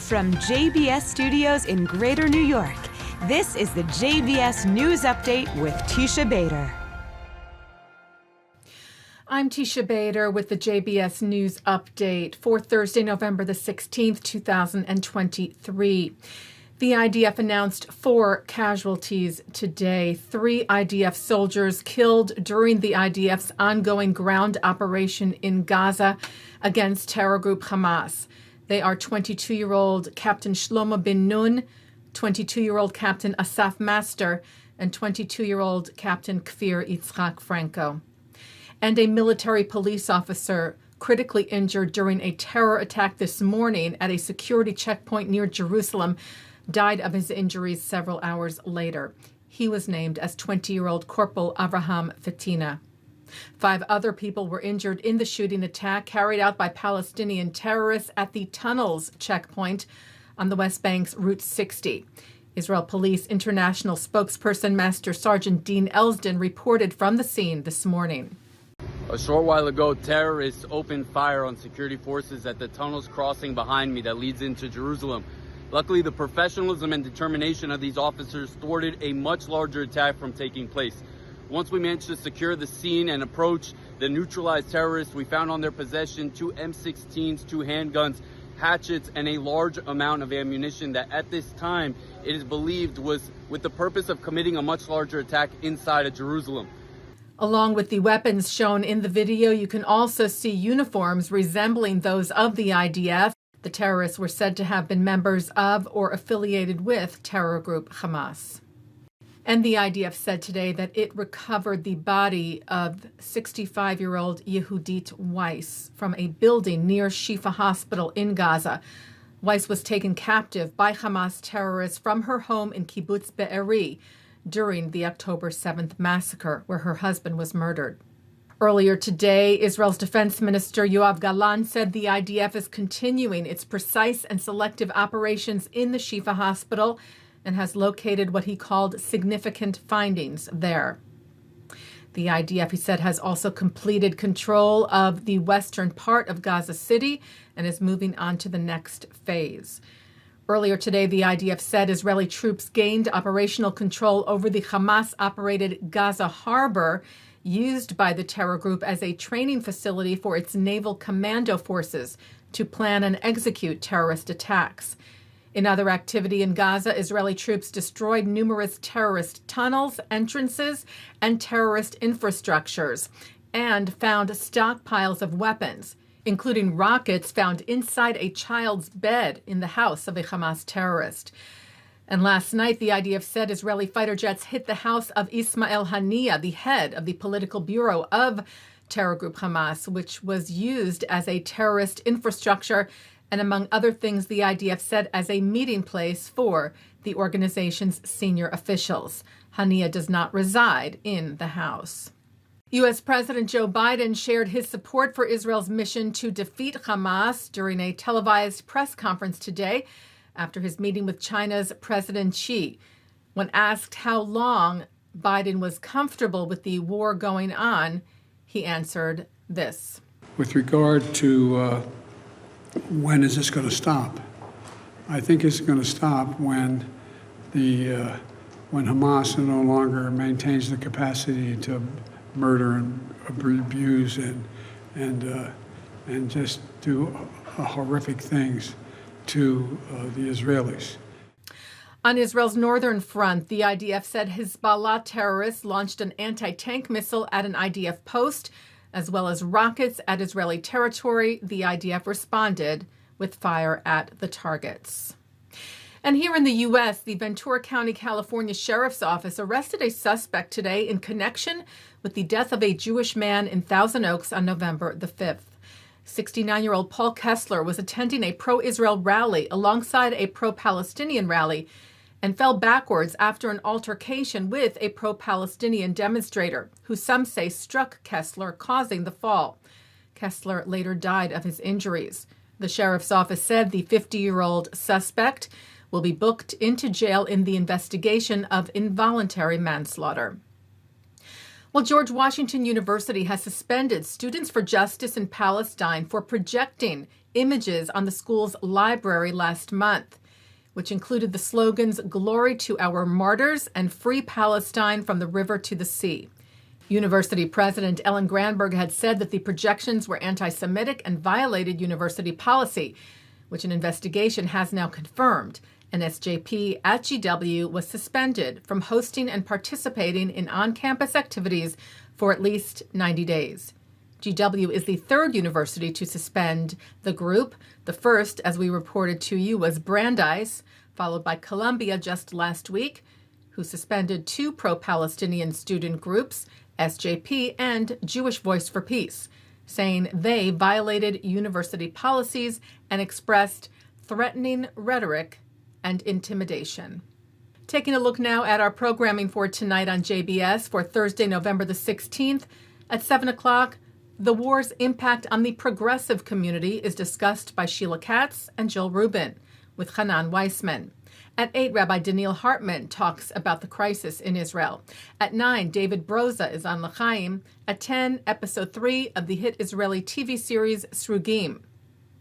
From JBS Studios in Greater New York, this is the JBS News Update with Teisha Bader. I'm Teisha Bader with the JBS News Update for Thursday, November the 16th, 2023. The IDF announced 4 casualties today. 3 IDF soldiers killed during the IDF's ongoing ground operation in Gaza against terror group Hamas. They are 22-year-old Captain Shlomo bin Nun, 22-year-old Captain Asaf Master, and 22-year-old Captain Kfir Yitzhak Franco. And a military police officer critically injured during a terror attack this morning at a security checkpoint near Jerusalem died of his injuries several hours later. He was named as 20-year-old Corporal Avraham Fetina. 5 other people were injured in the shooting attack carried out by Palestinian terrorists at the Tunnels checkpoint on the West Bank's Route 60. Israel Police International spokesperson Master Sergeant Dean Elsden reported from the scene this morning. A short while ago, terrorists opened fire on security forces at the tunnels crossing behind me that leads into Jerusalem. Luckily, the professionalism and determination of these officers thwarted a much larger attack from taking place. Once we managed to secure the scene and approach the neutralized terrorists, we found on their possession 2 M16s, 2 handguns, hatchets, and a large amount of ammunition that at this time it is believed was with the purpose of committing a much larger attack inside of Jerusalem. Along with the weapons shown in the video, you can also see uniforms resembling those of the IDF. The terrorists were said to have been members of or affiliated with terror group Hamas. And the IDF said today that it recovered the body of 65-year-old Yehudit Weiss from a building near Shifa hospital in Gaza. Weiss was taken captive by Hamas terrorists from her home in Kibbutz Be'eri during the October 7th massacre, where her husband was murdered. Earlier today, Israel's Defense Minister Yoav Gallant said the IDF is continuing its precise and selective operations in the Shifa hospital and has located what he called significant findings there. The IDF, he said, has also completed control of the western part of Gaza City and is moving on to the next phase. Earlier today, the IDF said Israeli troops gained operational control over the Hamas-operated Gaza harbor used by the terror group as a training facility for its naval commando forces to plan and execute terrorist attacks. In other activity in Gaza, Israeli troops destroyed numerous terrorist tunnels, entrances, and terrorist infrastructures, and found stockpiles of weapons, including rockets found inside a child's bed in the house of a Hamas terrorist. And last night, the IDF said Israeli fighter jets hit the house of Ismail Haniyeh, the head of the political bureau of terror group Hamas, which was used as a terrorist infrastructure and, among other things, the IDF said as a meeting place for the organization's senior officials. Haniyeh does not reside in the house. U.S. President Joe Biden shared his support for Israel's mission to defeat Hamas during a televised press conference today after his meeting with China's President Xi. When asked how long Biden was comfortable with the war going on, he answered this. With regard to when is this going to stop, I think it's going to stop when Hamas no longer maintains the capacity to murder and abuse and just do horrific things to the Israelis. On Israel's northern front, the IDF said Hezbollah terrorists launched an anti-tank missile at an IDF post, as well as rockets at Israeli territory. The IDF responded with fire at the targets. And here in the U.S., the Ventura County, California Sheriff's Office arrested a suspect today in connection with the death of a Jewish man in Thousand Oaks on November the 5th. 69-year-old Paul Kessler was attending a pro-Israel rally alongside a pro-Palestinian rally and fell backwards after an altercation with a pro-Palestinian demonstrator, who some say struck Kessler, causing the fall. Kessler later died of his injuries. The sheriff's office said the 50-year-old suspect will be booked into jail in the investigation of involuntary manslaughter. Well, George Washington University has suspended Students for Justice in Palestine for projecting images on the school's library last month, which included the slogans, "Glory to our martyrs" and "Free Palestine from the river to the sea." University President Ellen Granberg had said that the projections were anti-Semitic and violated university policy, which an investigation has now confirmed. An SJP at GW was suspended from hosting and participating in on-campus activities for at least 90 days. GW is the third university to suspend the group. The first, as we reported to you, was Brandeis, followed by Columbia just last week, who suspended two pro-Palestinian student groups, SJP and Jewish Voice for Peace, saying they violated university policies and expressed threatening rhetoric and intimidation. Taking a look now at our programming for tonight on JBS for Thursday, November the 16th. At 7 o'clock, the war's impact on the progressive community is discussed by Sheila Katz and Jill Rubin with Chanan Weissman. At 8, Rabbi Donniel Hartman talks about the crisis in Israel. At 9, David Broza is on L'chaim. At 10, Episode 3 of the hit Israeli TV series Srugim.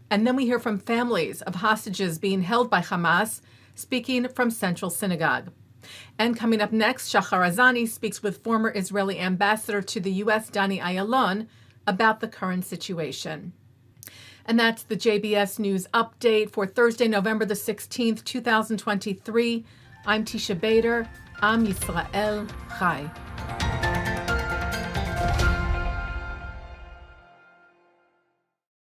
And then we hear from families of hostages being held by Hamas, speaking from Central Synagogue. And coming up next, Shahar Azani speaks with former Israeli ambassador to the US Danny Ayalon about the current situation. And that's the JBS News Update for Thursday, November the 16th, 2023. I'm Teisha Bader. Am Yisrael Chai.